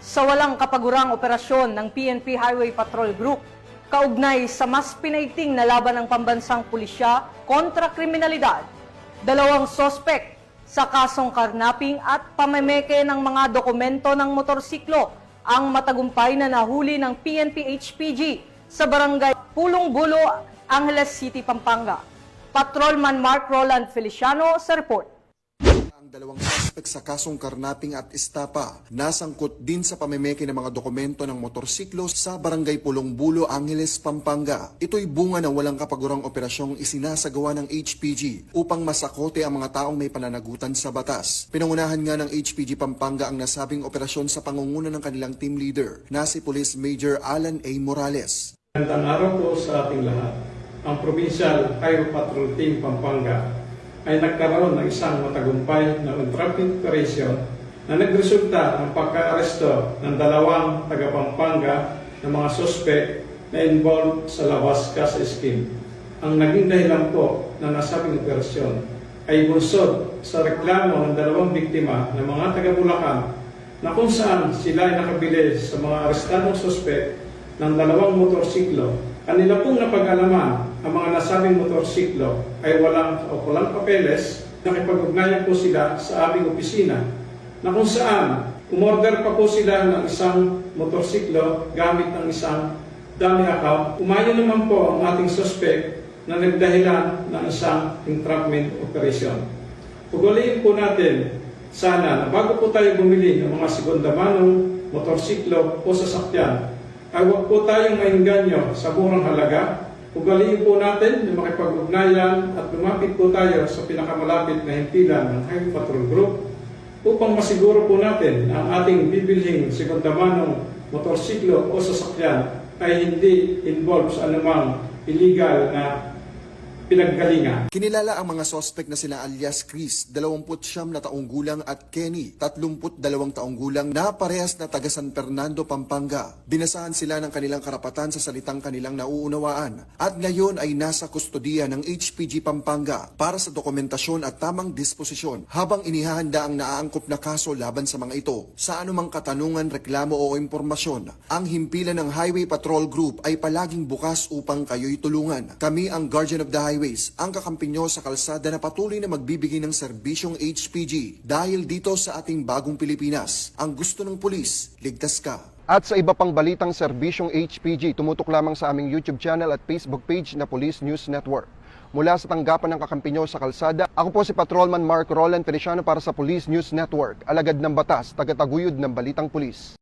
sa walang kapagurang operasyon ng PNP Highway Patrol Group kaugnay sa mas pinaiting na laban ng pambansang pulisya kontra kriminalidad. Dalawang sospek sa kasong karnaping at pamemeke ng mga dokumento ng motorsiklo ang matagumpay na nahuli ng PNP HPG sa barangay Pulong Bulo, Angeles City, Pampanga. Patrolman Mark Roland Feliciano sa report. Ang dalawang suspek sa kasong karnaping at estapa nasangkot din sa pamemeke ng mga dokumento ng motorsiklo sa barangay Pulong Bulo, Angeles, Pampanga. Ito'y bunga ng walang kapagurang operasyong isinasagawa ng HPG upang masakote ang mga taong may pananagutan sa batas. Pinangunahan nga ng HPG Pampanga ang nasabing operasyon sa pangunguna ng kanilang team leader na si Police Major Alan A. Morales. Magandang araw po sa ating lahat. Ang Provincial Highway Patrol Team Pampanga ay nagkaroon ng isang matagumpay na on-traffic operation na nagresulta ng pagka-aresto ng dalawang taga-Pampanga na mga suspect na involved sa Lawas Casa Scheme. Ang naging dahilan po na nasabing operasyon ay bunsod sa reklamo ng dalawang biktima ng mga taga-Bulacan na kung saan sila ay nakabili sa mga arestadong suspect ng dalawang motorsiklo. Kanila pong napag-alaman ang mga nasabing motorsiklo ay walang papeles. Nakipag-ugnayan po sila sa aming opisina na kung saan umorder pa po sila ng isang motorsiklo gamit ng isang dummy account. Umayon naman po ang ating suspect na nagdahilan ng isang entrapment operation. Ugaliin po natin sana na bago po tayo bumili ng mga segunda manong motorsiklo o sasakyan, ay huwag po tayong maingganyo sa murang halaga. Ugaliin po natin na makipag-ugnayan at lumapit po tayo sa pinakamalapit na himpilan ng Highway Patrol Group upang masiguro po natin na ang ating bibilhing segunda-manong motorsiklo o sasakyan ay hindi involved sa anumang illegal na pinaggalingan. Kinilala ang mga sospek na sina alias Chris, 29 na taong gulang at Kenny, 32 taong gulang na parehas na taga San Fernando, Pampanga. Binasahan sila ng kanilang karapatan sa salitang kanilang nauunawaan at ngayon ay nasa kustodiya ng HPG Pampanga para sa dokumentasyon at tamang disposisyon habang inihahanda ang naaangkop na kaso laban sa mga ito. Sa anumang katanungan, reklamo o impormasyon, ang himpilan ng Highway Patrol Group ay palaging bukas upang kayo'y tulungan. Kami ang Guardian of the Highway, ang kakampi nyo sa kalsada na patuloy na magbibigay ng serbisyong HPG dahil dito sa ating bagong Pilipinas, ang gusto ng pulis, ligtas ka. At sa iba pang balitang serbisyong HPG, tumutok lamang sa aming YouTube channel at Facebook page na Police News Network. Mula sa tanggapan ng kakampi nyo sa kalsada, ako po si Patrolman Mark Roland Feliciano para sa Police News Network, alagad ng batas, tagataguyod ng balitang pulis.